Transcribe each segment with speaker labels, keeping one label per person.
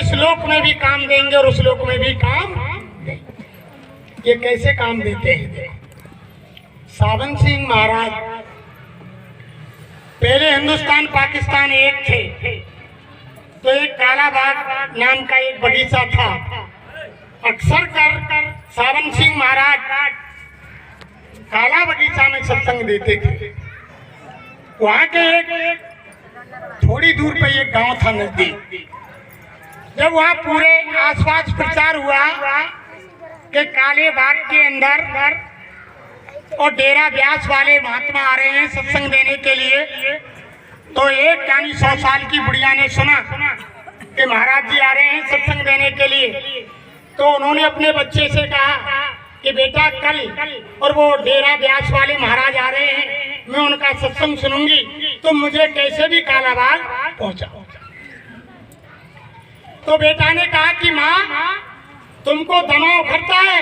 Speaker 1: इस लोक में भी काम देंगे और उस लोक में भी काम देंगे। ये कैसे काम देते हैं? सावन सिंह महाराज पहले हिंदुस्तान पाकिस्तान एक थे, तो एक काला बाग नाम का एक बगीचा था। अक्सर कर सावन सिंह महाराज काला बगीचा में सत्संग देते थे। वहां के एक थोड़ी दूर पे एक गांव था नजदीक। जब वहां पूरे आसपास प्रचार हुआ कि काले बाग के अंदर और डेरा व्यास वाले महात्मा आ रहे हैं सत्संग देने के लिए, तो एक यानी 100 साल की बुढ़िया ने सुना कि महाराज जी आ रहे हैं सत्संग देने के लिए। तो उन्होंने अपने बच्चे से कहा कि बेटा कल और वो डेरा व्यास वाले महाराज आ रहे हैं, मैं उनका सत्संग सुनूंगी, तो मुझे कैसे भी कालाबाग पहुंचाओ। तो बेटा ने कहा कि माँ तुमको दमा उखड़ता है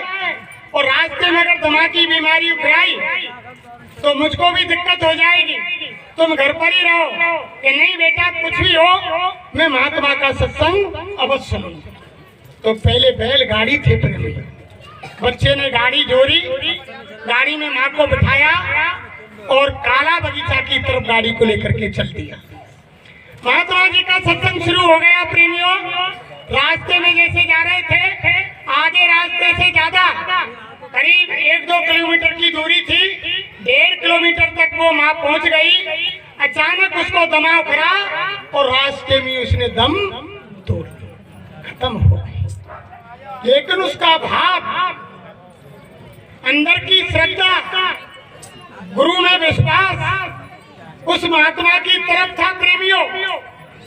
Speaker 1: और रास्ते में अगर दमा की बीमारी उखड़ाई तो मुझको भी दिक्कत हो जाएगी, तुम घर पर ही रहो। कि नहीं बेटा कुछ भी हो मैं महात्मा का सत्संग अवश्य सुनूंगा। तो पहले बैलगाड़ी थे प्रेमी, बच्चे ने गाड़ी जोड़ी, गाड़ी में माँ को बिठाया और काला बगीचा की तरफ गाड़ी को लेकर के चल दिया। महात्मा जी का सत्संग शुरू हो गया प्रेमियों। रास्ते में जैसे जा रहे थे, आगे रास्ते से ज्यादा करीब 1-2 किलोमीटर की दूरी थी, 1.5 किलोमीटर तक वो माँ पहुंच गई। अचानक उसको दमा उखड़ा और रास्ते में उसने दम तोड़ दिया, खत्म हो गई। लेकिन उसका भाव, अंदर की श्रद्धा, गुरु में विश्वास उस महात्मा की तरफ था प्रेमियों।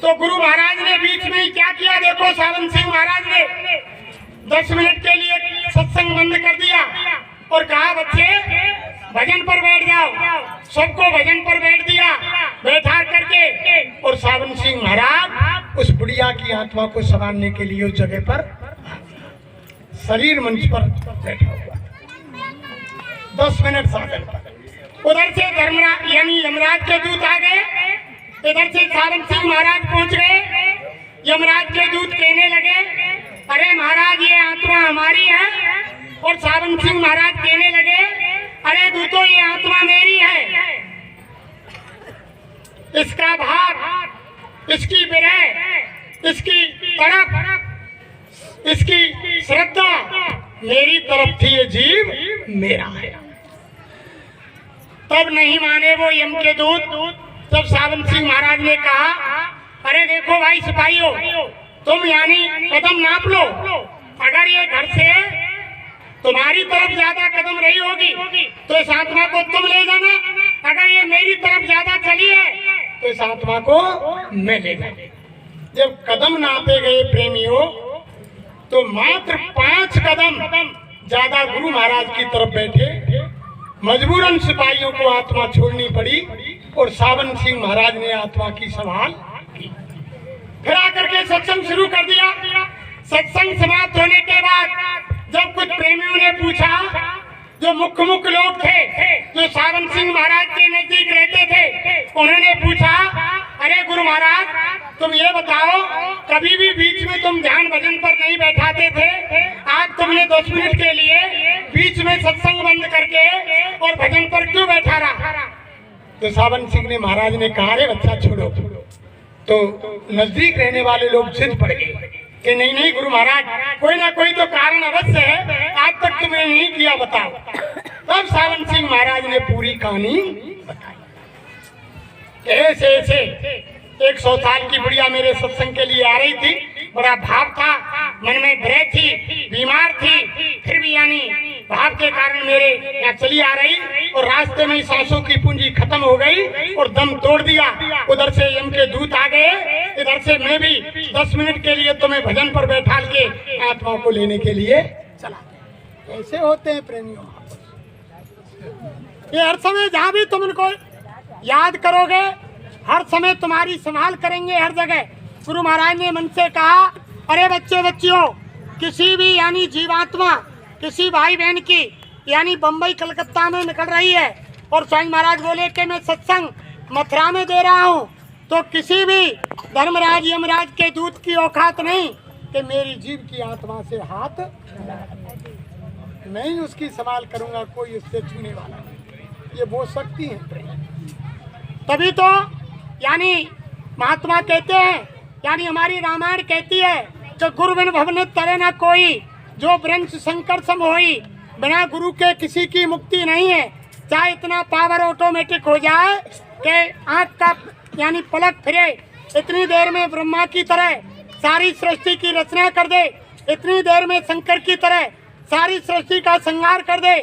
Speaker 1: तो गुरु महाराज ने बीच में ही क्या किया देखो, सावन सिंह महाराज ने 10 मिनट के लिए सत्संग बंद कर दिया और कहा बच्चे भजन पर बैठ जाओ। सबको भजन पर बैठ दिया, बैठा करके, और सावन सिंह महाराज उस बुढ़िया की आत्मा को संभालने के लिए उस जगह पर शरीर मंच पर बैठा हुआ। 10 मिनट साधन पर उधर से धर्मराज यानी यमराज के दूत आ गए, इधर से सावन सिंह महाराज पहुंच गए। यमराज के दूत कहने लगे अरे महाराज ये आत्मा हमारी है, और सावन सिंह महाराज कहने लगे अरे दूतों ये आत्मा मेरी है। इसका भाव, इसकी विरह, इसकी तड़प, इसकी श्रद्धा मेरी तरफ थी, ये जीव मेरा है। तब नहीं माने वो यम के दूत। जब सावन सिंह महाराज ने कहा अरे देखो भाई सिपाहियों, तुम यानी कदम नाप लो, अगर ये घर से तुम्हारी तरफ ज्यादा कदम रही होगी तो इस आत्मा को तुम ले जाना, अगर ये मेरी तरफ ज्यादा चली है तो इस आत्मा को मैं ले जाऊंगा। जब कदम नापे गए प्रेमियों, तो मात्र 5 कदम ज्यादा गुरु महाराज की तरफ बैठे। मजबूरन सिपाहियों को आत्मा छोड़नी पड़ी और सावन सिंह महाराज ने आत्मा की संभाल की। फिर आकर के सत्संग शुरू कर दिया। सत्संग समाप्त होने के बाद जब कुछ प्रेमियों ने पूछा, जो मुख्य लोग थे जो सावन सिंह महाराज के नजदीक रहते थे, उन्होंने पूछा अरे गुरु महाराज तुम ये बताओ कभी भी बीच में तुम ध्यान भजन पर नहीं बैठाते थे, आज तुमने 10 मिनट के लिए बीच में सत्संग बंद करके और भजन पर क्यों बैठा रहा? तो सावन सिंह ने महाराज ने कहा अरे बच्चा छोड़ो। तो नजदीक रहने वाले लोग जिद पड़ गए कि नहीं नहीं गुरु महाराज कोई ना कोई तो कारण अवश्य है, आज तक तुमने नहीं किया, बताओ। तब सावन सिंह महाराज ने पूरी कहानी बताई। ऐसे ऐसे 100 साल की बुढ़िया मेरे सत्संग के लिए आ रही थी, बड़ा भाव था, मन में भय थी, बीमार थी, फिर भी यानी भाव के कारण मेरे यहाँ चली आ रही, और रास्ते में सांसों की पूंजी खत्म हो गई और दम तोड़ दिया। उधर से यम के दूत आ गए, इधर से मैं भी 10 मिनट के लिए तुम्हें भजन पर बैठा के आत्मा को लेने के लिए चला। ऐसे होते हैं प्रेमियों, ये हर समय जहाँ भी तुम इनको याद करोगे, हर समय तुम्हारी संभाल करेंगे हर जगह। गुरु महाराज ने मन से कहा अरे बच्चे बच्चियों, किसी भी यानी जीवात्मा किसी भाई बहन की यानी बम्बई कलकत्ता में निकल रही है और स्वामी महाराज बोले कि मैं सत्संग मथुरा में दे रहा हूँ, तो किसी भी धर्मराज यमराज के दूत की औकात नहीं कि मेरी जीव की आत्मा से हाथ मैं ही उसकी संभाल करूंगा, कोई उससे छूने वाला नहीं। ये वो शक्ति है प्रेम। तभी तो यानी महात्मा कहते हैं, यानी हमारी रामायण कहती है कि गुरु बिन भवनित तरे न कोई, जो ब्रंश शंकर सम होई। बिना गुरु के किसी की मुक्ति नहीं है। चाहे इतना पावर ऑटोमेटिक हो जाए कि आँख का यानी पलक फिरे, इतनी देर में ब्रह्मा की तरह सारी सृष्टि की रचना कर दे, इतनी देर में शंकर की तरह सारी सृष्टि का संहार कर दे,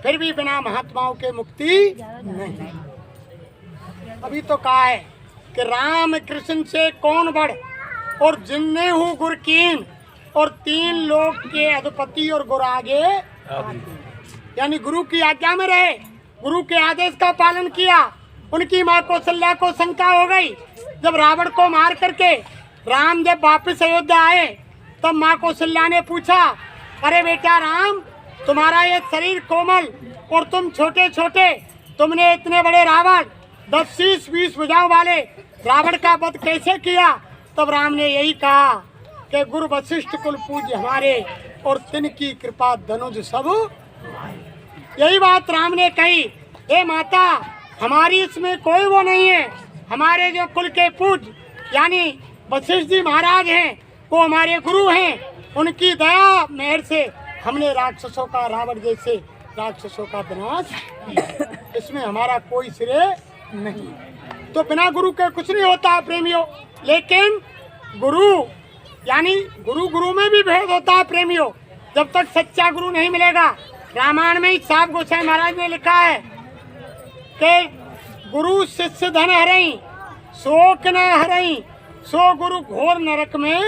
Speaker 1: फिर भी बिना महात्माओं के मुक्ति नहीं। अभी तो कहा है कि राम कृष्ण से कौन बढ़, और जिन्ने हूँ गुर कीन, और 3 लोग के अधिपति और गुरु आगे। यानी गुरु की आज्ञा में रहे, गुरु के आदेश का पालन किया। उनकी माँ कौशल्या को शंका हो गई। जब रावण को मार करके राम जब वापस अयोध्या आए, तब माँ कौशल्या ने पूछा, अरे बेटा राम, तुम्हारा ये शरीर कोमल और तुम छोटे छोटे, तुमने इतने बड़े रावण 10, 30, 20 भुजाओं वाले रावण का वध कैसे किया? तब राम ने यही कहा कि गुरु वशिष्ठ कुल पूज्य हमारे, और तिनकी कृपा धनुज सब। यही बात राम ने कही, हे माता, हमारी इसमें कोई वो नहीं है। हमारे जो कुल के पूज्य यानी वशिष्ठ जी महाराज हैं, वो हमारे गुरु हैं। उनकी दया मेहर से हमने राक्षसों का, रावण जैसे राक्षसों का विनाश किया। इसमें हमारा कोई श्रेय नहीं। तो बिना गुरु के कुछ नहीं होता प्रेमियों। लेकिन गुरु यानी गुरु में भी भेद होता है प्रेमियों। जब तक सच्चा गुरु नहीं मिलेगा, रामायण में ही साफ गोसाई महाराज ने लिखा है कि गुरु शिष्य धन हरई, शोक न हरई, सो गुरु घोर नरक में।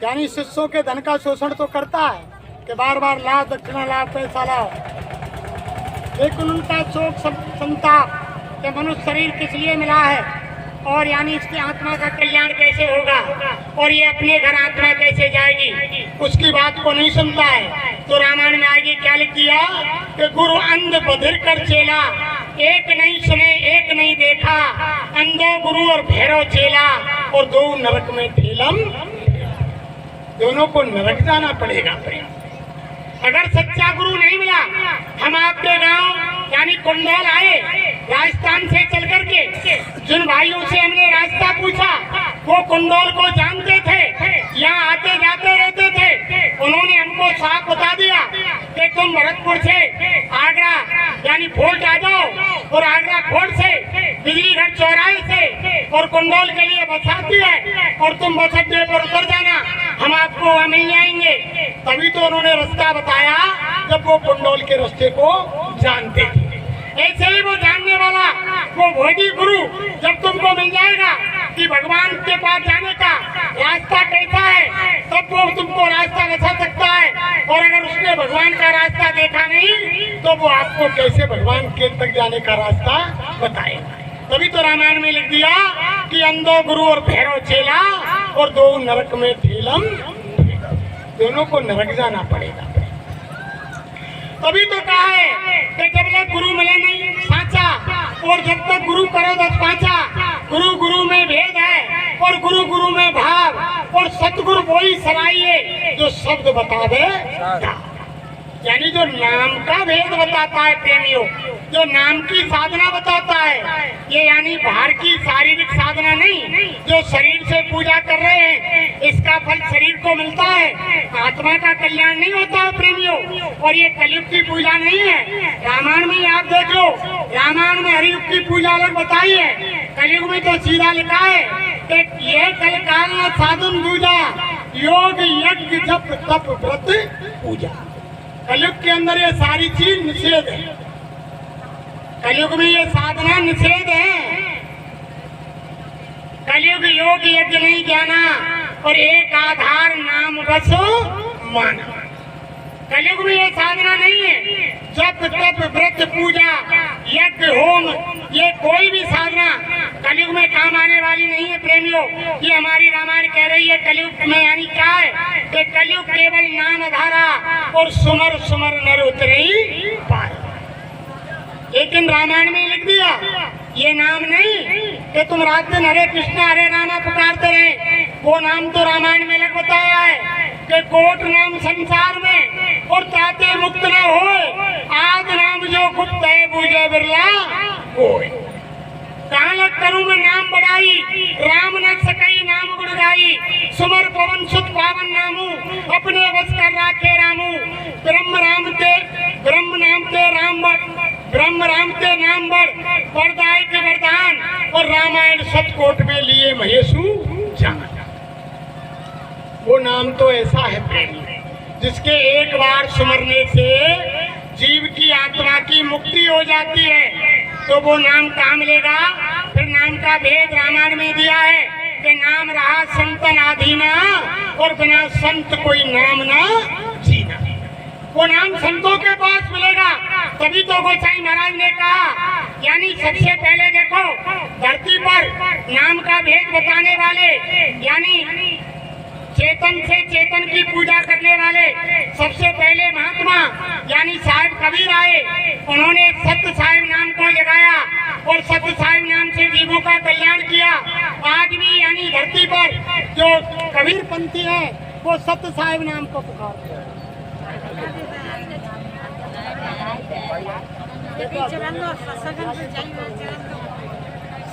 Speaker 1: यानी शिष्यों के धन का शोषण तो करता है कि बार बार लाओ दक्षिणा, लाओ पैसा लाओ, लेकिन उनका शोक संताप कि मनुष्य शरीर किस लिए मिला है, और यानी इसकी आत्मा का कल्याण कैसे होगा, और ये अपने घर आत्मा कैसे जाएगी, उसकी बात को नहीं सुनता है। तो रामायण में आगे क्या लिख दिया कि गुरु अंध बधिर कर चेला, एक नहीं सुने एक नहीं देखा, अंधो गुरु और भैरव चेला, और 2 नरक में ठेलम। दोनों को नरक जाना पड़ेगा। अगर सच्चा गुरु नहीं मिला, हम आपके गांव यानी कुंडल आए राजस्थान से चल करके, जिन भाइयों से हमने रास्ता पूछा वो कुंडल को जानते थे, यहाँ आते जाते रहते थे। उन्होंने हमको साफ बता दिया कि तुम भरतपुर से आगरा यानी फोर्ट आ जाओ, और आगरा फोर्ट से बिजली घर चौराहे से और कुंडल के लिए बस आती है, और तुम बस अड्डे पर उतर जाना, हम आपको वहाँ मिल जाएंगे। तभी तो उन्होंने रास्ता बताया जब वो कुंडल के रास्ते को जानते थे। ऐसे ही वो जानने वाला वो भोगी गुरु जब तुमको मिल जाएगा कि भगवान के पास जाने का रास्ता कैसा है, तब वो तुमको रास्ता बता सकता है। और अगर उसने भगवान का रास्ता देखा नहीं, तो वो आपको कैसे भगवान के तक जाने का रास्ता बताएगा। तभी तो रामायण में लिख दिया कि अंधो गुरु और भैरव चेला, और 2 नरक में ठेलम। दोनों को नरक जाना पड़ेगा। तभी तो कहा है कि जब तक गुरु मिले नहीं साचा, और जब तक गुरु करो 10 पाचा। गुरु गुरु में भेद है, और गुरु गुरु में भाव, और सतगुरु वही सराइए जो शब्द बतावे। यानी जो नाम का भेद बताता है प्रेमियों, जो नाम की साधना बताता है, ये यानी बाहर की शारीरिक साधना नहीं, जो शरीर से पूजा कर रहे हैं इसका फल शरीर को मिलता है, आत्मा का कल्याण नहीं होता है प्रेमियों। और ये कलयुग की पूजा नहीं है। रामायण में आप देख लो, रामायण में हरियुग की पूजा अलग बताई है, कलयुग में तो सीधा लिखा है कि यह कल काल साधन दूजा, योग यज्ञ जप तप व्रत पूजा। कलयुग के अंदर ये सारी चीज निषेध है। कलयुग में ये साधना निषेध है। कलयुग योग यज्ञ नहीं जाना, और एक आधार नाम बस माना। कलयुग में ये साधना नहीं है। जप तप व्रत पूजा यज्ञ होम, ये कोई भी साधना कलयुग में काम आने वाली नहीं है प्रेमियों। ये हमारी रामायण कह रही है। कलयुग में यानी क्या है कि कलयुग केवल नाम धारा, और सुमर सुमर नर उतरे पार। लेकिन रामायण में लिख दिया ये नाम नहीं कि तुम रात दिन हरे कृष्णा हरे रामा पुकारते रहे, वो नाम तो रामायण में लग बताया है कि कोट नाम संसार में और ताते मुक्त न होए, आद नाम जो गुप्त है बूझे बिरला होए। कहाँ लग करूं मैं नाम बढ़ाई, राम न सकई नाम गुण गाई, सुमर पवन सुत पावन नामू, अपने बस कर राखे रामू। ब्रह्म नाम ते नाम बढ़, वरदाय के वरदान, और रामायण सतकोट में लिए महेशु जान। वो नाम तो ऐसा है प्रेमी, जिसके एक बार सुमरने से जीव की आत्मा की मुक्ति हो जाती है। तो वो नाम कहाँ मिलेगा? फिर नाम का भेद रामायण में दिया है कि नाम रहा संतन आधीना, और बिना संत कोई नाम ना जीना। वो नाम संतों के पास मिलेगा। तभी तो गोसाई महाराज ने कहा, यानी सबसे पहले देखो धरती पर नाम का भेद बताने वाले, यानी चेतन से चेतन की पूजा करने वाले सबसे पहले महात्मा यानी साहिब कबीर आए। उन्होंने सत्य साहिब नाम को जगाया और सत्य साहिब नाम से जीवों का कल्याण किया। आज भी यानी धरती पर जो कबीर पंथी है वो सत्य साहिब नाम को पुकारते हैं।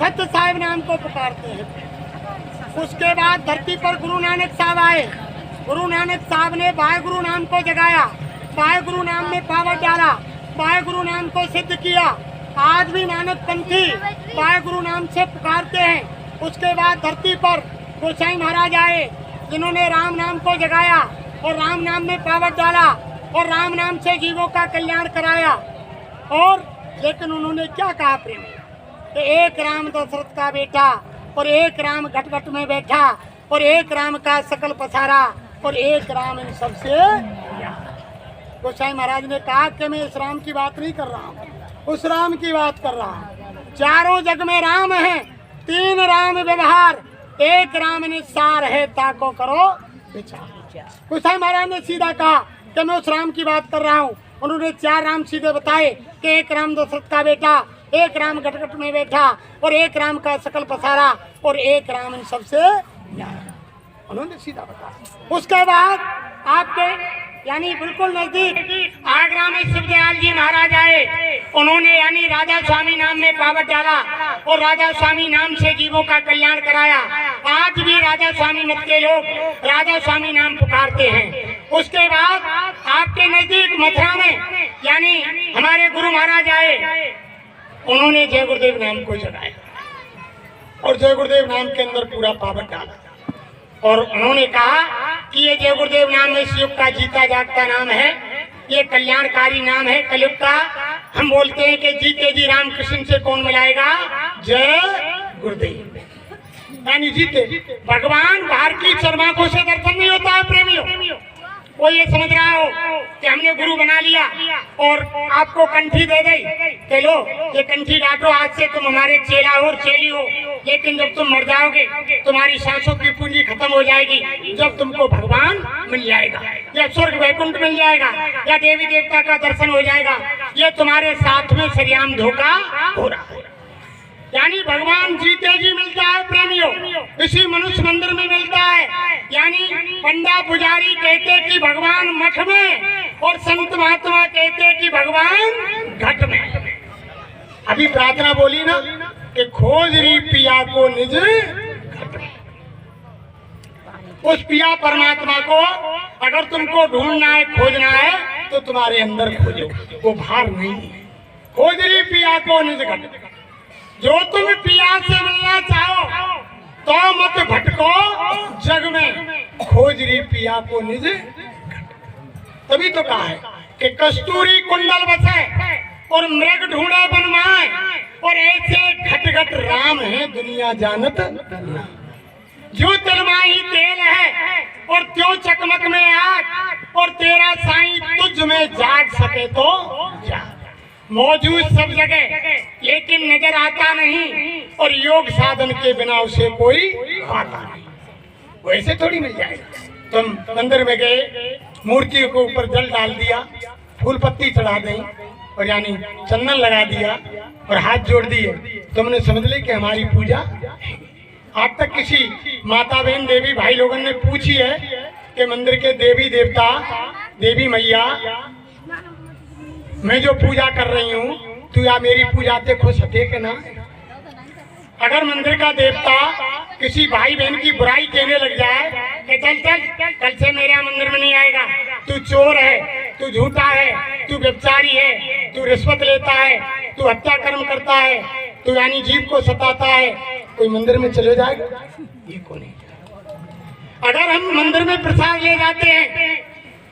Speaker 1: सत्य साहिब नाम को पुकारते हैं। उसके बाद धरती पर गुरु नानक साहब आए। गुरु नानक साहब ने वाहेगुरु नाम को जगाया, वाहेगुरु नाम में पावर डाला, वाहेगुरु नाम को सिद्ध किया। आज भी नानक पंथी वाहेगुरु नाम से पुकारते हैं। उसके बाद धरती पर गोसाई महाराज आए, जिन्होंने राम नाम को जगाया और राम नाम में पावर डाला और राम नाम से जीवों का कल्याण कराया। और लेकिन उन्होंने क्या कहा प्रेम, कि एक राम दशरथ का बेटा और एक राम घट घट में बैठा और एक राम का सकल पसारा और एक राम इन सबसे। गोसाई महाराज ने कहा कि मैं इस राम की बात नहीं कर रहा हूँ, उस राम की बात कर रहा हूँ। चारों जग में राम है, तीन राम व्यवहार, एक राम निस्सार है, ताको करो विचार। गोसाई महाराज ने सीधा कहा कि मैं उस राम की बात कर रहा हूँ। उन्होंने चार राम सीधे बताए कि एक राम दशरथ का बेटा, एक राम घट घट में बैठा और एक राम का सकल पसारा और एक राम इन सबसे, उन्होंने सीधा बताया। उसके बाद आपके यानी बिल्कुल नजदीक आगरा में शिवदयाल जी महाराज आए। उन्होंने यानी राधा स्वामी नाम में पावर डाला और राधा स्वामी नाम से जीवों का कल्याण कराया। आज भी राधा स्वामी मत के लोग राधा स्वामी नाम पुकारते हैं। उसके बाद आपके नजदीक मथुरा में यानी हमारे गुरु महाराज आए। उन्होंने जय गुरुदेव नाम को जगाया और जय गुरुदेव नाम के अंदर पूरा पावर डाला और उन्होंने कहा कि ये जय गुरुदेव नाम इस युग का जीता जागता नाम है, ये कल्याणकारी नाम है कलयुग का। हम बोलते हैं कि जीते जी रामकृष्ण से कौन मिलाएगा, जय गुरुदेव। यानी जीते भगवान बाहर की चरमाखों से दर्शन नहीं होता है प्रेमियों। वो ये समझ रहा हो कि हमने गुरु बना लिया और आपको कंठी दे दी कि लो ये कंठी डांटो, आज से तुम हमारे चेला हो और चेली हो। लेकिन जब तुम मर जाओगे तुम्हारी सांसों की पूंजी खत्म हो जाएगी। जब तुमको भगवान मिल जाएगा या स्वर्ग वैकुंठ मिल जाएगा या देवी देवता का दर्शन हो जाएगा, ये तुम्हारे साथ में सरियाम धोखा हो रहा है। यानी भगवान जीते जी मिलता है प्रेमियों, इसी मनुष्य मंदिर में मिलता है। यानी पंडा पुजारी कहते कि भगवान मठ में और संत महात्मा कहते कि भगवान घट में। अभी प्रार्थना बोली ना कि खोज री पिया को निज घट में। उस पिया परमात्मा को अगर तुमको ढूंढना है, खोजना है तो तुम्हारे अंदर खोजो, वो बाहर नहीं है। खोज री पिया को निज घट में। जो तुम पिया से मिलना चाहो तो मत भटको जग में, खोज री पिया को निज घट। तभी तो कहा है कि कस्तूरी कुंडल बसे और मृग ढूंढे बनवाए और ऐसे घट घट राम है दुनिया जानत। जो तिलमाही तेल है और त्यों चकमक में आग और तेरा साईं तुझ में जाग सके तो जाग। मौजूद सब जगह लेकिन नजर आता नहीं और योग साधन के बिना उसे कोई आता नहीं। वैसे थोड़ी मिल जाएगा। तुम मंदिर में गए, मूर्ति के ऊपर जल डाल दिया, फूल पत्ती चढ़ा दी और यानी चंदन लगा दिया और हाथ जोड़ दिए, तुमने समझ ली कि हमारी पूजा है। आज तक किसी माता बहन देवी भाई लोगों ने पूछी है कि मंदिर के देवी देवता देवी मैया मैं जो पूजा कर रही हूँ तू या मेरी पूजा ते खुश हते के ना। अगर मंदिर का देवता किसी भाई बहन की बुराई कहने लग जाए कि चल चल कल से मेरे मंदिर में नहीं आएगा, तू चोर है, तू झूठा है, तू व्यभिचारी है, तू रिश्वत लेता है, तू हत्या कर्म करता है, तू यानी जीव को सताता है, कोई मंदिर में चले जाएगा? ये कौन है? अगर हम मंदिर में प्रसाद ले जाते हैं,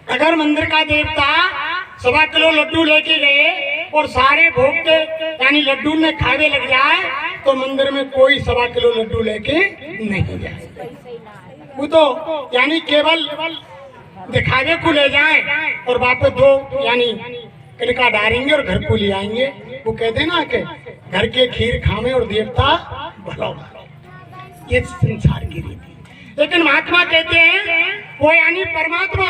Speaker 1: अगर मंदिर का देवता 1.25 किलो लड्डू लेके गए और सारे भोग के यानी लड्डू में खावे लग जाए तो मंदिर में कोई 1.25 किलो लड्डू लेके नहीं जाए। वो तो यानी केवल दिखावे को ले जाए और वापस 2 यानी कणका डालेंगे और घर को ले आएंगे। वो कहते ना कि घर के खीर खावे और देवता भलो, ये संसार की रीति। लेकिन महात्मा कहते हैं वो यानी परमात्मा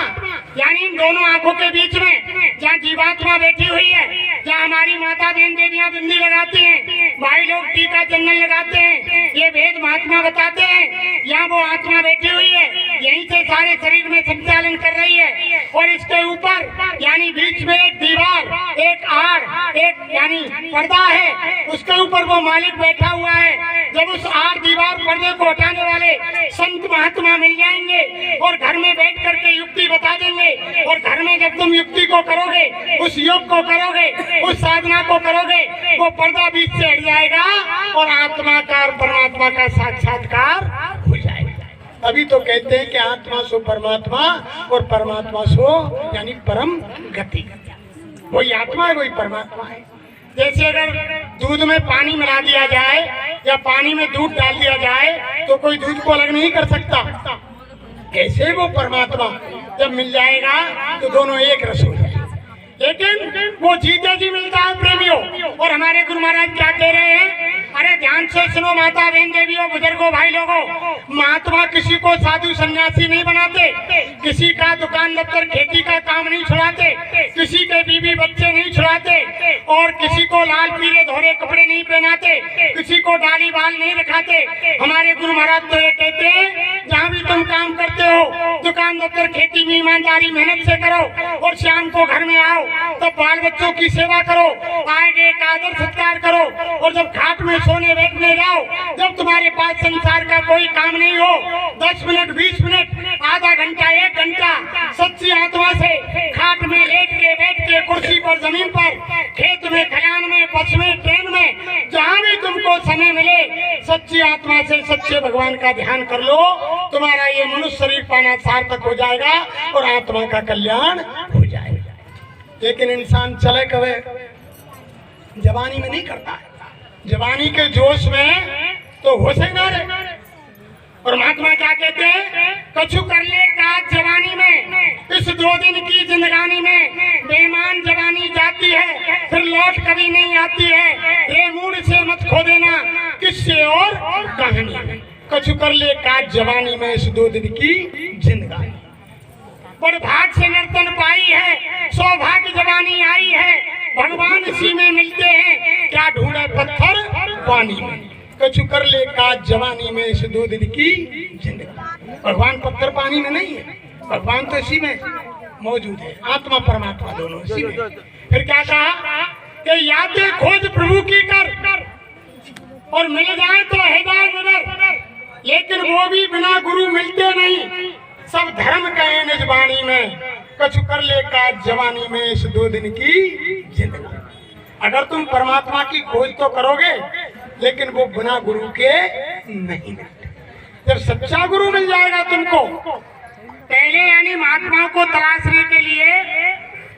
Speaker 1: यानी इन दोनों आंखों के बीच में जहाँ जीवात्मा बैठी हुई है, जहाँ हमारी माता बहन देवियां बिंदी लगाती हैं, भाई लोग टीका चंदन लगाते हैं, ये वेद महात्मा बताते हैं, यहाँ वो आत्मा बैठी हुई है, यहीं से सारे शरीर में संचालन कर रही है। और इसके ऊपर यानी बीच में एक दीवार, एक आड़, एक यानी पर्दा है, उसके ऊपर वो मालिक बैठा हुआ है। जब उस आड़ दीवार पर्दे को हटाने वाले संत महात्मा मिल जाएंगे और घर में बैठ करके युक्ति बता देंगे, और घर में जब तुम युक्ति को करोगे, उस योग को करोगे, उस साधना को करोगे, वो पर्दा बीच से हट जाएगा और आत्मा का और परमात्मा का साक्षात्कार हो जाएगा। अभी तो कहते हैं कि आत्मा सो परमात्मा और परमात्मा सो यानी परम गति। वही आत्मा है, वही परमात्मा है। जैसे अगर दूध में पानी मिला दिया जाए या पानी में दूध डाल दिया जाए तो कोई दूध को अलग नहीं कर सकता, ऐसे वो परमात्मा जब मिल जाएगा तो दोनों एक रस हो जाएगा। लेकिन वो जीते जी मिलता है प्रेमियों। और हमारे गुरु महाराज क्या कह रहे हैं, अरे ध्यान से सुनो माता बहन देवियों बुजुर्गों भाई लोगों, महात्मा किसी को साधु सन्यासी नहीं बनाते, किसी का दुकान दफ्तर खेती का काम नहीं छुड़ाते, किसी के बीवी बच्चे नहीं छुड़ाते, और किसी को लाल पीले धोरे कपड़े नहीं पहनाते, किसी को दाढ़ी बाल नहीं रखाते। हमारे गुरु महाराज तो ये कहते हैं जहाँ भी तुम काम करते हो दुकान दफ्तर खेती में ईमानदारी मेहनत से करो और शाम को घर में आओ तो बाल बच्चों की सेवा करो, आगे एक आदर सत्कार करो, और जब घाट में सोने बैठने जाओ, जब तुम्हारे पास संसार का कोई काम नहीं हो, 10 मिनट 20 मिनट आधा घंटा 1 घंटा सच्ची आत्मा से घाट में लेट के बैठ के कुर्सी पर जमीन पर खेत में खलिहान में बस में ट्रेन में जहाँ भी तुमको समय मिले सच्ची आत्मा से सच्चे भगवान का ध्यान कर लो, तुम्हारा ये मनुष्य शरीर पाना सार्थक हो जाएगा और आत्मा का कल्याण हो जाएगा। लेकिन इंसान चले कवे जवानी में नहीं करता है, जवानी के जोश में तो होश ही ना रहे। और महात्मा क्या कहते हैं, कछु कर ले काज जवानी में, इस 2 दिन की जिंदगानी में बेईमान जवानी जाती है फिर लौट कभी नहीं आती है, ये मूड से मत खो देना किससे और कहानी में। कछु कर ले काज जवानी में इस 2 दिन की जिंदगानी, बड़ भाग से नर्तन पाई है, सौभाग्य जवानी आई है, भगवान इसी में मिलते हैं, क्या ढूंढे पत्थर पानी में। कछु कर ले काज जवानी में इस 2 दिन की जिंदगी। भगवान पत्थर पानी में नहीं है, भगवान तो इसी में मौजूद है, आत्मा परमात्मा दोनों इसी में। फिर क्या कहा कि यादें खोज प्रभु की कर और मिल जाए तो हिदायत नजर, लेकिन वो भी बिना गुरु मिलते नहीं, सब धर्म कहे निज वाणी में। कछु कर ले काज जवानी में इस 2 दिन की जिंदगी। अगर तुम परमात्मा की खोज तो करोगे लेकिन वो बिना गुरु के नहीं मिलते। जब सच्चा गुरु मिल जाएगा तुमको, पहले यानी महात्माओं को तलाशने के लिए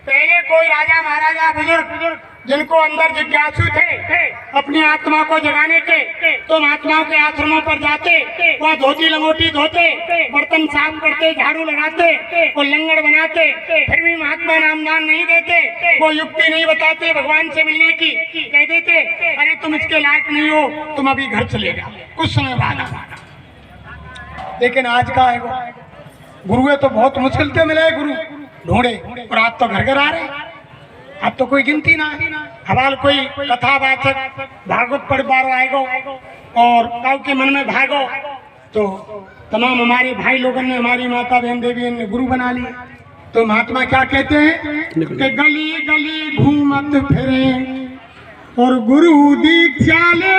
Speaker 1: पहले कोई राजा महाराजा बुजुर्ग जिनको अंदर जिज्ञासु थे अपनी आत्मा को जगाने के, तो महात्माओं के आश्रमों पर जाते, वह धोती लंगोटी धोते, बर्तन साफ करते, झाड़ू लगाते और लंगड़ बनाते, फिर भी महात्मा नामदान नहीं देते, वो युक्ति नहीं बताते भगवान से मिलने की, कह देते अरे तुम इसके लायक नहीं हो, तुम अभी घर चले जाओ, कुछ समय बाद आना। लेकिन आज का है वो गुरु तो बहुत मुश्किल से मिले गुरु ढूंढे, और आज तो घर घर आ रहे, अब तो कोई गिनती ना है। हमाल कोई कथा वाचक भागवत पढ़ बार आएगो, और काऊ के मन में भागो। तो तमाम हमारे भाई लोगों ने, हमारी माता बहन देवी ने गुरु बना लिया। तो महात्मा क्या कहते हैं कि गली गली घूमत फिरे और गुरु दीक्षा ले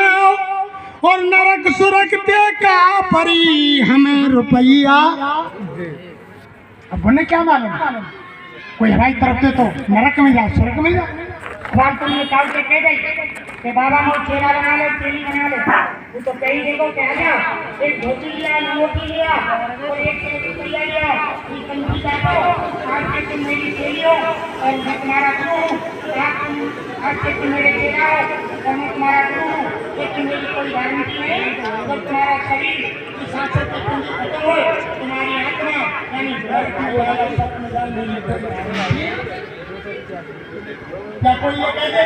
Speaker 1: और नरक सुरक ते का परी हमें रुपया। अब उन्हें क्या मालूम, कोई हमारी तरफ से तो नरक में जाओ, स्वर्ग में जाओ। बात तुमने काल से कह गई कि बाबा मोर चेला बना ले, चेली बना ले। वो तो कहीं देखो कह गया, एक धोती लिया, लंगोटी लिया और एक रुपया लिया, एक कंठी जाओ, आज से तुम मेरी चेली हो और मैं तुम्हारा गुरु हूँ। आज से तुम मेरे चेला हो और मैं तुम्हारा गुरु हूँ। लेकिन मेरी कोई गारंटी नहीं, जब तुम्हारा शरीर की सांसों की कुंजी खत्म हो, तुम्हारी आत्मा यानी क्या कोई ये कह दे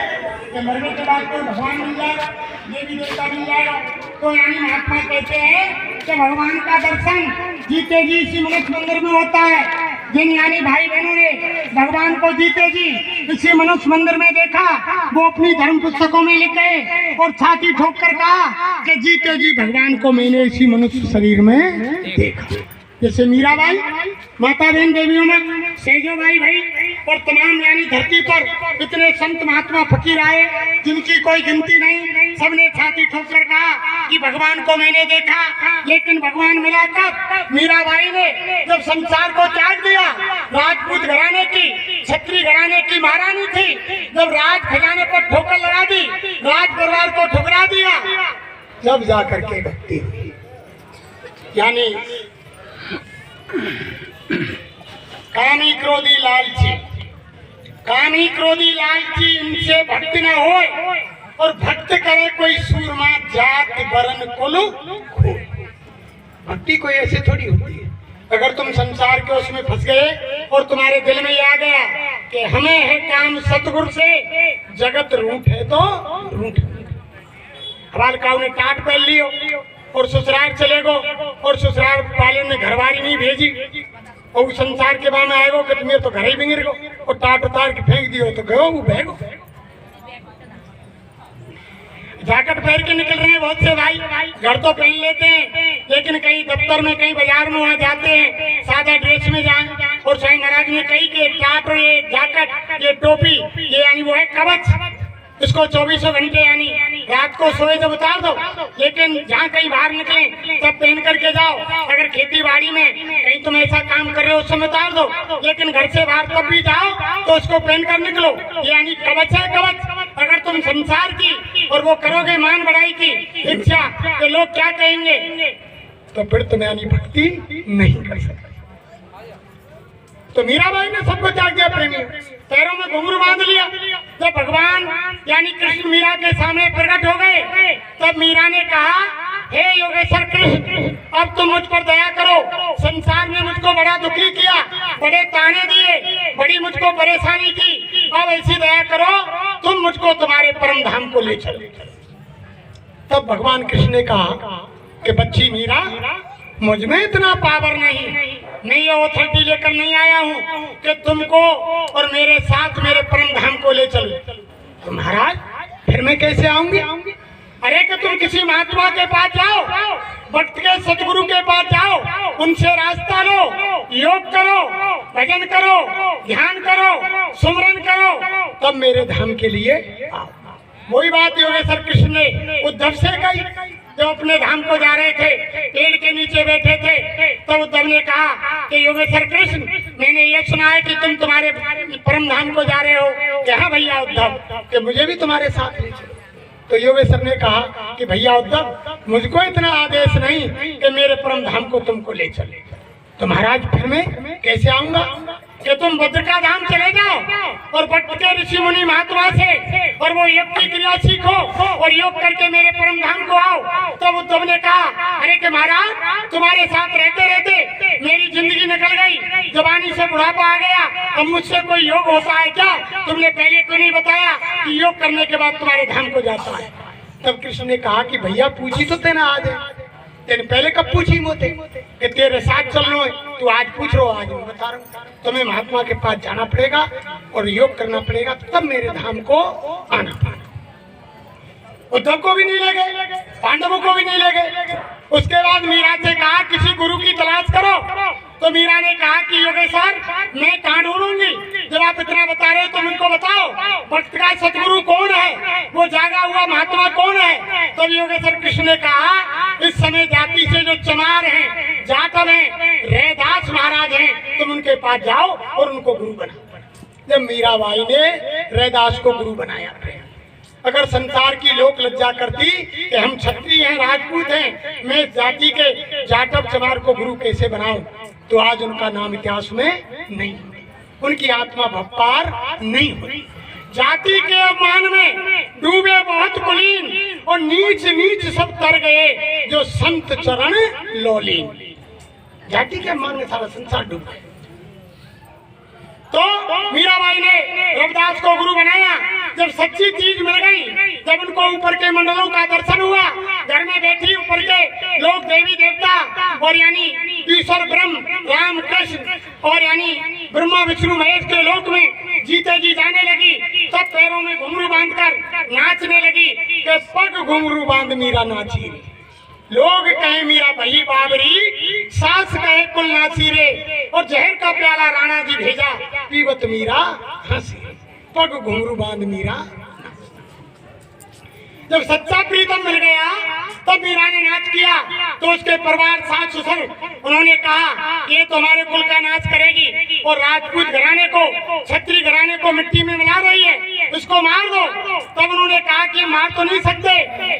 Speaker 1: कि मरने के बाद तो भगवान मिल जाएगा, देवी देवता मिल जाएगा। तो यानी महात्मा कहते हैं कि भगवान का दर्शन जीते जी इसी मनुष्य मंदिर में होता है। जिन यानी भाई बहनों ने भगवान को जीते जी इसी मनुष्य मंदिर में देखा, वो अपनी धर्म पुस्तकों में लिख गए और छाती ठोक कर कहा कि जीते जी भगवान को मैंने इसी मनुष्य शरीर में देखा। जैसे मीराबाई, माता बहन देवियों में सेजो भाई और तमाम यानी धरती पर इतने संत महात्मा फकीर आए जिनकी कोई गिनती नहीं। सबने छाती ठोक कर कहा कि भगवान को मैंने देखा। लेकिन भगवान मिला कब? मीराबाई ने जब संसार को त्याग दिया, राजपूत घराने की, क्षत्रिय घराने की महारानी थी, जब राज खजाने पर ठोकर लगा दी, राज परिवार को ठुकरा दिया, जब जाकर के भक्ति हुई। यानी कामी क्रोधी लालची, कामी क्रोधी लालची इनसे भक्त न हो और भक्त करे कोई सूरमा जात वरण कुल। भक्ति कोई ऐसे थोड़ी होती है। अगर तुम संसार के उसमें फंस गए और तुम्हारे दिल में आ गया कि हमें है काम सतगुरु से, जगत रूठ है तो रूठ। हमारे काऊ ने टाट पहन लियो और ससुराल चले गो और ससुराल वाले ने घरवारी नहीं भेजी और संसार के बाद में आएगो कि तुम्हें तो घर ही बिगड़ गो और टाट उतार के फेंक दियो तो गयो वो बहेगो। जैकेट पहन के निकल रहे हैं बहुत से भाई, घर तो पहन लेते हैं लेकिन कहीं दफ्तर में, कहीं बाजार में वहाँ जाते हैं सादा ड्रेस में जाए। और साईं महाराज ने कही कि टाट, ये जैकेट, ये टोपी, ये यानी वो है कवच, इसको 24 घंटे यानी रात को सोए जब उतार दो, लेकिन जहाँ कहीं बाहर निकले तब पहन करके जाओ। अगर खेती बाड़ी में कहीं तुम ऐसा काम कर रहे हो उस समय उतार दो, लेकिन घर से बाहर तब भी जाओ तो उसको पहन कर निकलो। यानी कवच है कवच। अगर तुम संसार की और वो करोगे मान बढ़ाई की इच्छा तो लोग क्या कहेंगे, तो फिर तुम यानी भक्ति नहीं कर सकते। तो मीराबाई ने सबको त्याग दिया प्रेमी, पैरों में घुंघरू बांध लिया। जब भगवान यानी कृष्ण मीरा के सामने प्रकट हो गए तब मीरा ने कहा, हे योगेश्वर कृष्ण, अब तुम मुझ पर दया करो। संसार ने मुझको बड़ा दुखी किया, बड़े ताने दिए, बड़ी मुझको परेशानी की। अब ऐसी दया करो, तुम मुझको तुम्हारे परम धाम को ले चलो। तब भगवान कृष्ण ने कहा कि बच्ची मीरा, मुझ में इतना पावर नहीं, मैं ये अथॉरिटी लेकर नहीं आया हूँ कि तुमको और मेरे साथ मेरे परम धाम को ले चलो। तो महाराज फिर मैं कैसे आऊंगी? अरे कि तुम किसी महात्मा के पास जाओ, भक्त के सतगुरु के पास जाओ, उनसे रास्ता लो, योग करो, भजन करो, ध्यान करो, सुमरन करो, तब मेरे धाम के लिए आओ। वही बात योगेश्वर कृष्ण ने उद्धव से कही। जब अपने धाम को जा रहे थे, पेड़ के नीचे बैठे थे, तब उद्धव ने कहा कि योगेश्वर कृष्ण, मैंने ये सुना है कि तुम तुम्हारे परम धाम को जा रहे हो। कि हाँ भैया उद्धव, कि मुझे भी तुम्हारे साथ ले चलो। तो योगेश्वर ने कहा कि भैया उद्धव, मुझको इतना आदेश नहीं कि मेरे परम धाम को तुमको ले चले। तो महाराज फिर मैं कैसे आऊंगा? कि तुम भद्र का धाम चले जाओ और भक्त के ऋषि मुनि महात्मा से और वो योग की क्रिया सीखो और योग करके मेरे परम धाम को आओ। तब उद्धव ने कहा, अरे कि महाराज, तुम्हारे साथ रहते रहते मेरी जिंदगी निकल गई, जवानी से बुढ़ापा आ गया, अब मुझसे कोई योग होता है क्या? तुमने पहले क्यों नहीं बताया कि योग करने के बाद तुम्हारे धाम को जाता है? तब कृष्ण ने कहा कि भैया पूछी तो तेना आज है, तेने पहले कब पूछी मोते कि तेरे साथ चलना है? तू आज पूछ रहा, आज मैं बता रहा हूँ। तुम्हें महात्मा के पास जाना पड़ेगा और योग करना पड़ेगा, तब मेरे धाम को आना पड़ेगा। उद्धव को भी नहीं ले गए, पांडवों को भी नहीं ले गए। उसके बाद मीरा से कहा किसी गुरु की तलाश करो, तो मीरा ने कहा कि योगेश्वर मैं कहाँ ढूंढूंगी, जब आप इतना बता रहे हो तो मुझको बताओ भक्त का सतगुरु कौन है, वो जागा हुआ महात्मा कौन है। तब योगेश्वर कृष्ण ने कहा इस समय जाति से जो चमार हैं, जाटव हैं, रैदास महाराज हैं, तुम उनके पास जाओ और उनको गुरु बनाओ। जब मीराबाई ने रैदास को गुरु बनाया, अगर संसार की लोक लज्जा करती कि हम क्षत्रिय हैं, राजपूत हैं, मैं जाति के जाटव चमार को गुरु कैसे बनाऊं, तो आज उनका नाम इतिहास में नहीं, उनकी आत्मा भवपार नहीं हुई। जाति के अपमान में डूबे बहुत कुलीन और नीच नीच सब तर गए जो संत चरण लोलीन। जाति के अपमान में सारा संसार डूब गया। तो मीराबाई ने रविदास को गुरु बनाया। जब सच्ची चीज मिल गई, जब उनको ऊपर के मंडलों का दर्शन हुआ, घर में बैठी ऊपर के लोग देवी देवता और यानी ईश्वर ब्रह्म राम कृष्ण और यानी ब्रह्मा विष्णु महेश के लोक में जीते जी जाने लगी। तब पैरों में घुंघरू बांधकर नाचने लगी कि पग घुंघरू बांध मीरा नाची रे। लोग कहे मीरा बही बाबरी, सास कहे कुल नासी रे, और जहर का प्याला राणा जी भेजा पीवत मीरा हंसी, पग घुंघरू बांध मीरा। जब सच्चा प्रीतम मिल गया तब मीरा ने नाच किया, तो उसके परिवार सास ससुर उन्होंने कहा ये तो हमारे कुल का नाच करेगी और राजपूत घराने को क्षत्रिय घराने को मिट्टी में मिला रही है, इसको मार दो। तब उन्होंने कहा कि मार तो नहीं सकते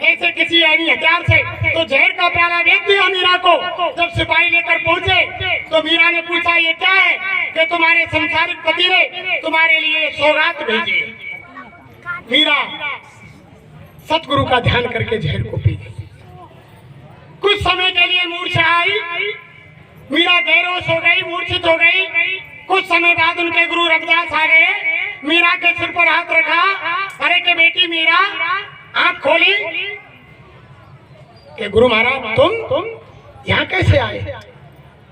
Speaker 1: ऐसे किसी ऐनी हथियार से, तो जहर का प्याला भेज दिया मीरा को। जब सिपाही लेकर पहुंचे तो मीरा ने पूछा ये क्या है, कि तुम्हारे संसारिक पति ने तुम्हारे लिए सौगात भेजी। मीरा सतगुरु का ध्यान करके जहर को पी गई। कुछ समय के लिए मूर्छा आई, मीरा बेहोश हो गई, मूर्छित हो गई। कुछ समय बाद उनके गुरु रविदास आ गए, मीरा के सिर पर हाथ रखा, अरे के बेटी मीरा आंख खोली कि गुरु महाराज तुम यहाँ कैसे आए।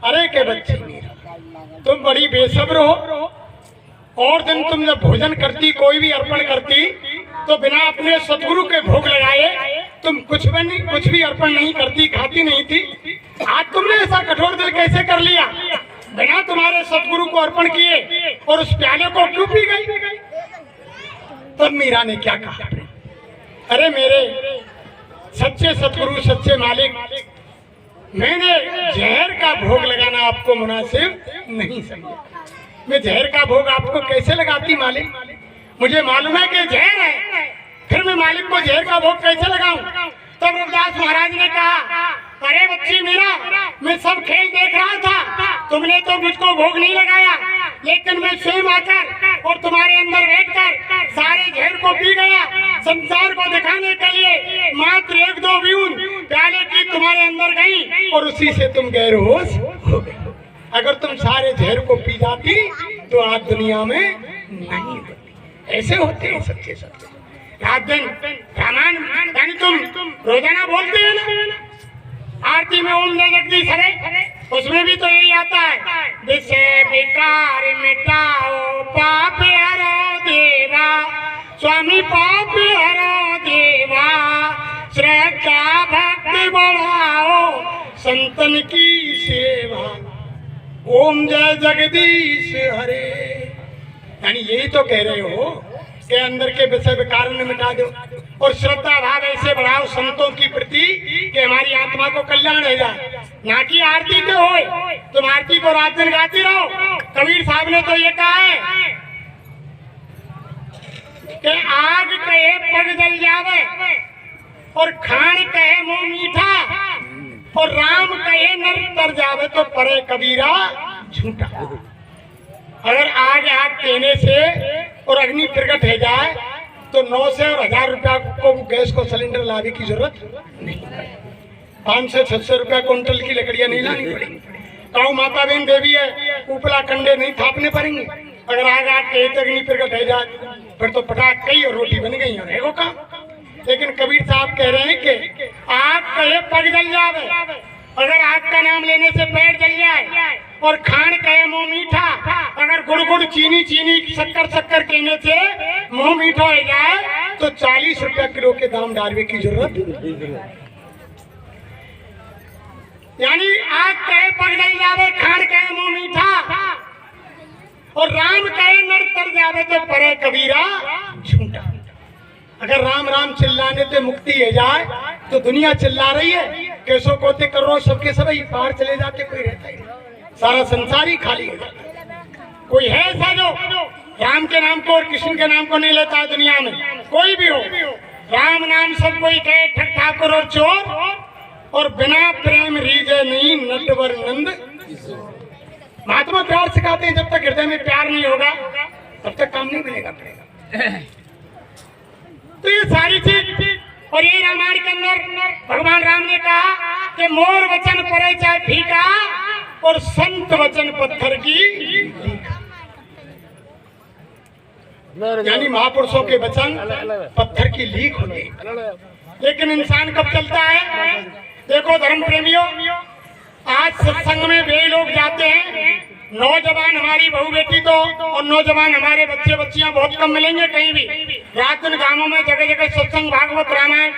Speaker 1: अरे के बच्ची मीरा तुम बड़ी बेसब्र हो, और दिन तुम जब भोजन करती कोई भी अर्पण करती तो बिना अपने सतगुरु के भोग लगाए तुम कुछ भी अर्पण नहीं करती, खाती नहीं थी। आज तुमने ऐसा कठोर दिल कैसे कर लिया, बिना तुम्हारे सतगुरु को अर्पण किए और उस प्याले को क्यों पी गई। तब मीरा ने क्या कहा, अरे मेरे सच्चे सतगुरु सच्चे मालिक, मैंने जहर का भोग लगाना आपको मुनासिब नहीं समझा। मैं जहर का भोग आपको कैसे लगाती मालिक, मुझे मालूम है कि जहर है, फिर मैं मालिक को जहर का भोग कैसे लगाऊं। तब रविदास महाराज ने कहा अरे बच्ची मीरा, मैं सब खेल देख रहा था, तुमने तो मुझको भोग नहीं लगाया, लेकिन मैं स्वयं आकर और तुम्हारे अंदर बैठकर सारे जहर को पी गया। संसार को दिखाने के लिए मात्र एक दो बूंद प्याले की तुम्हारे अंदर गई और उसी से तुम गैरहोश हो गए। अगर तुम सारे जहर को पी जाती तो आज दुनिया में नहीं होती। ऐसे होते हैं सच्चे सच्चे। रात दिन रामायण यानी तुम रोजाना बोलते हैं ना, आरती में ओम जय जगदीश हरे, उसमें भी तो यही आता है, विषय विकार मिटाओ पाप हरो देवा, स्वामी पाप हरो देवा, श्रद्धा भक्ति बढ़ाओ संतन की सेवा, ओम जय जगदीश हरे। यानी यही तो कह रहे हो कि अंदर के विषय विकार में मिटा दो और श्रद्धा भाव ऐसे बढ़ाओ संतों की प्रति कि हमारी आत्मा को कल्याण हो जाए। ना कि आरती के हो, तुम आरती को रात दिन गाती रहो। कबीर साहब ने तो ये कहा है कि आग कहे पग जल जावे और खान कहे मुंह मीठा और राम कहे नर तर जावे तो परे कबीरा झूठा। अगर आग कहने से और अग्नि प्रकट हो जाए तो 900 और 1000 रुपया को गैस को सिलेंडर लाने की जरूरत नहीं, 500-600 रुपया क्विंटल की लकड़ियां नहीं लानी पड़ेगी। काऊ माता बहन देवी है, ऊपला कंडे नहीं थापने पड़ेंगे। अगर आग कहे तो अग्नि प्रकट हो जाए फिर तो पटाख कई और रोटी बन गई और है वो काम। लेकिन कबीर साहब कह रहे हैं कि आग कहे पग जल जावे, अगर आग का नाम लेने से पेट जल जाए, और खान कहे मुंह मीठा, अगर गुड़ गुड़ चीनी चीनी शक्कर शक्कर कहने से मुंह मीठा हो जाए तो 40 रुपया किलो के दाम डालने की जरूरत। यानी आग कहे पगड़ जावे, खान कहे मुंह मीठा, और राम कहे नर तर जावे तो परे कबीरा झूठा। अगर राम राम चिल्लाने से मुक्ति है जाए तो दुनिया चिल्ला रही है, कैसो कोते कर रो सबके सब पार चले जाते, कोई रहता ही नहीं, सारा संसार ही खाली हो जाता। कोई है ऐसा जो राम के नाम को और कृष्ण के नाम को नहीं लेता है दुनिया में? कोई भी हो, राम नाम सब कोई कहे ठग ठाकुर और चोर, और बिना प्रेम रीजे नहीं नटवर नंद। महात्मा प्यार सिखाते हैं, जब तक हृदय में प्यार नहीं होगा तब तक काम नहीं मिलेगा पड़ेगा। तो ये सारी चीज, और ये रामायण के अंदर भगवान राम ने कहा कि मोर वचन परे चाहे फीका, और संत वचन पत्थर की लीका। यानी महापुरुषों के वचन पत्थर की लीक होते हैं। लेकिन इंसान कब चलता है? देखो धर्म प्रेमियों, आज सत्संग में वे लोग जाते हैं, नौजवान हमारी बहू बेटी तो और नौजवान हमारे बच्चे बच्चियां बहुत कम मिलेंगे कहीं भी। रात दिन गांवों में जगह जगह सत्संग, भागवत, रामायण,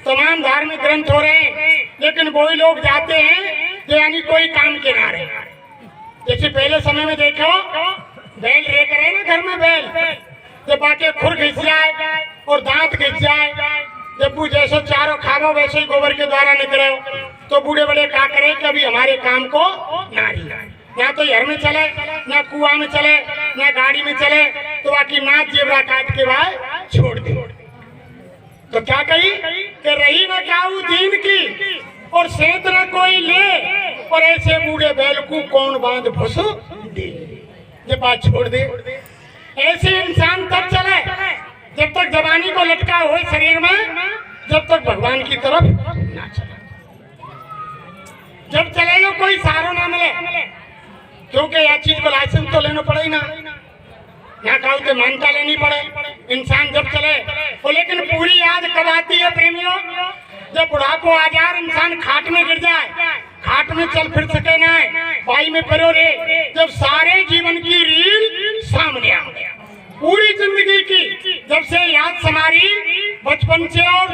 Speaker 1: तमाम धार्मिक ग्रंथ हो रहे हैं, लेकिन वही लोग जाते हैं जो यानी कोई काम के ना रहे। जैसे पहले समय में देखो, बैल लेकर है ना घर में, बैल जब आके खुर घिस जाए और दांत घिस जाए, जब वो जैसे चारों खावो वैसे ही गोबर के द्वारा निकले, तो बूढ़े बड़े क्या करे कि अभी हमारे काम को नारी, ना तो घर में चले, ना कुआ में चले, ना गाड़ी में चले, तो बाकी नाच जेवरा काट के बाद छोड़ दे। तो क्या कही कि रही ना काऊ दीन की और सेत न कोई ले, और ऐसे बूढ़े बैल को कौन बांध भुस दे, जब बात छोड़ दे। ऐसे इंसान तब चले जब तक जवानी को लटका हो शरीर में, जब तक भगवान की तरफ ना चले। जब चले तो कोई सहारा ना मिले, क्योंकि यह चीज को लाइसेंस तो लेना पड़े ना, यहाँ का उसे मान्यता लेनी पड़े इंसान जब चले। तो लेकिन पूरी याद कब आती है प्रेमियों? जब बुढ़ापो आ जाए, इंसान खाट में गिर जाए, खाट में चल फिर सके ना, बाई में परो रे, जब सारे जीवन की रील सामने आ गया, पूरी जिंदगी की जब से याद समारी बचपन से और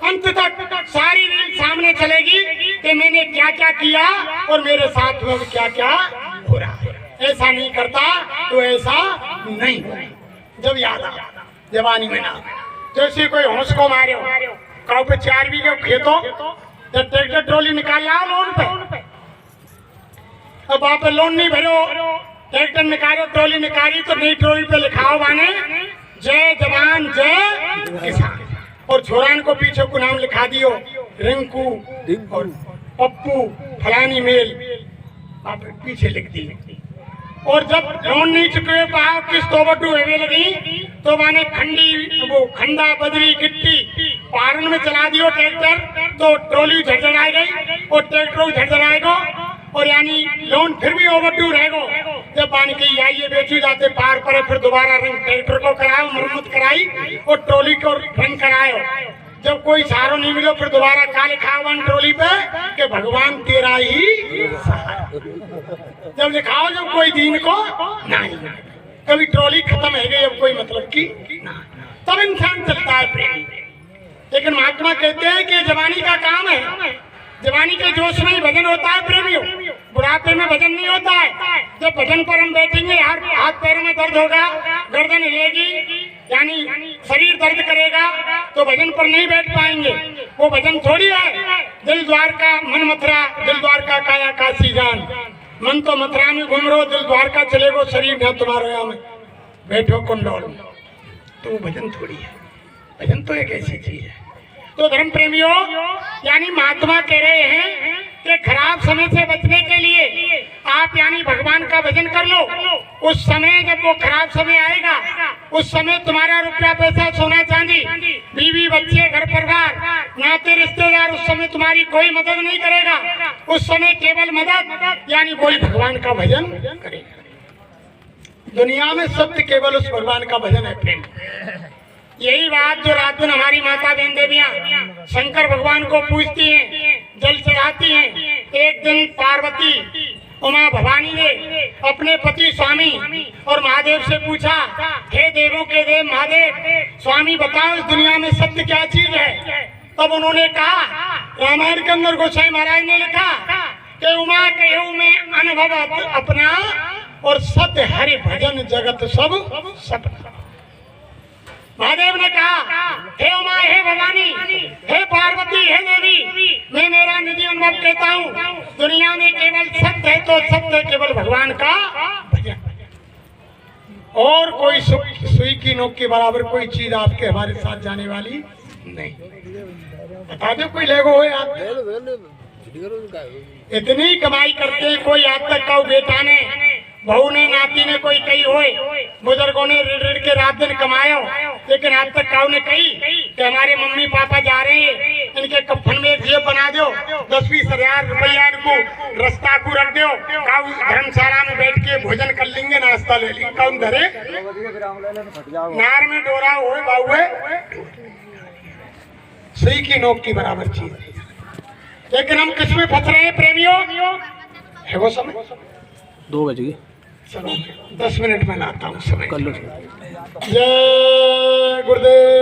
Speaker 1: अंत तक सारी रील सामने चलेगी कि मैंने क्या क्या किया और मेरे साथ में क्या क्या हो रहा है। ऐसा नहीं करता तो ऐसा नहीं हो। जब याद आ जवानी में ना, जैसे कोई होश को मारे हो, काऊ पे 4 बीघे खेतों, जब ट्रैक्टर ट्रॉली निकाल लाओ लोन पे, अब वहां पे लोन नहीं भरो, ट्रैक्टर निकालो, ट्रॉली निकाली, तो नई ट्रॉली पे लिखाओ माने जय जवान जय किसान, और छोरान को पीछे को नाम लिखा दियो रिंकू और पप्पू फलानी मेल, आप पीछे लिख दी। और जब लोन नहीं चुके पाओ, किस्त ओवरड्यू होने लगी, तो माने खंडा बजरी गिट्टी पारन में चला दियो ट्रैक्टर, तो ट्रॉली झड़झड़ाई गई और ट्रैक्टर झड़झड़ाएगा, और यानी लोन फिर भी ओवरड्यू रहेगा। जब पानी की आइए बेचू जाते पार पर, फिर दोबारा रंग ट्रैक्टर को कराओ, मरम्मत कराई और ट्रॉली को रंग करायो। जब कोई सहारा नहीं मिलो, फिर दोबारा का लिखा हुआ ट्रॉली पे कि भगवान तेरा ही सहारा। जब लिखाओ जब कोई दीन को नहीं, कभी ट्रॉली खत्म है गई, अब कोई मतलब की ना, तब इंसान चलता है प्रेमी। लेकिन महात्मा कहते हैं कि जवानी का काम है, जवानी के जोश में ही भजन होता है प्रेमियों, बुढ़ापे में भजन नहीं होता है। जब भजन पर हम बैठेंगे, हाथ पैरों में दर्द होगा, गर्दन हिलेगी, यानी शरीर दर्द करेगा, तो भजन पर नहीं बैठ पाएंगे। वो भजन थोड़ी है दिल द्वारका मन मथुरा, दिल द्वारका काया काशी जान, मन तो मथुरा में घूम रहो, दिल द्वारका चलेगो, शरीर न तुम्हारे यहाँ में बैठो कुंडौल में, तो वो भजन थोड़ी है। भजन तो एक ऐसी चीज है। तो धर्म प्रेमियों, यानी महात्मा कह रहे हैं कि खराब समय से बचने के लिए आप यानी भगवान का भजन कर लो। उस समय जब वो खराब समय आएगा, उस समय तुम्हारा रुपया पैसा सोना चांदी, बीवी बच्चे घर परिवार नाते रिश्तेदार, उस समय तुम्हारी कोई मदद नहीं करेगा। उस समय केवल मदद यानी कोई भगवान का भजन करेगा। दुनिया में सत्य केवल उस भगवान का भजन है प्रेम। यही बात जो रात दिन हमारी माता बहन देवियां शंकर भगवान को पूजती हैं, जल चढ़ाती हैं। एक दिन पार्वती उमा भवानी ने अपने पति स्वामी और महादेव से पूछा, हे देवों के देव महादेव, स्वामी बताओ इस दुनिया में सत्य क्या चीज है। तब उन्होंने कहा, रामायण के अंदर गोसाई महाराज ने लिखा कि उमा कहूँ में अनुभव अपना और सत्य हरि भजन जगत सब सपना। महादेव ने कहा, हे उमा, हे भवानी, हे पार्वती, हे देवी, मैं मेरा निजी अनुभव कहता हूँ, दुनिया में केवल सत्य है तो सत्य केवल भगवान का भजन, और कोई सुई की नोक के बराबर कोई चीज आपके हमारे साथ जाने वाली नहीं। बता दो कोई लेगो हो आप, इतनी कमाई करते हैं, कोई आज तक का बेटा ने, बहू ने, नाती ने कोई कही होए, बुजुर्गों ने ऋण ऋण के रात दिन कमाया, लेकिन आज तक काऊ ने कही कि हमारे मम्मी पापा जा रहे हैं, इनके कफन में एक जेब बना दो, 10-20 हजार रुपया इनको रास्ता को रख दो, काऊ धर्मशाला में बैठ के भोजन कर लेंगे, नाश्ता ले लेंगे। काऊ धरे नार में डोरा हुए बाबू सुई की नोक की बराबर चीज है। लेकिन हम किस में फंस रहे हैं प्रेमियों? है वो समय
Speaker 2: 2 बज गए,
Speaker 1: 10 मिनट में लाता हूँ समय।
Speaker 2: कर लो।
Speaker 1: जय गुरुदेव।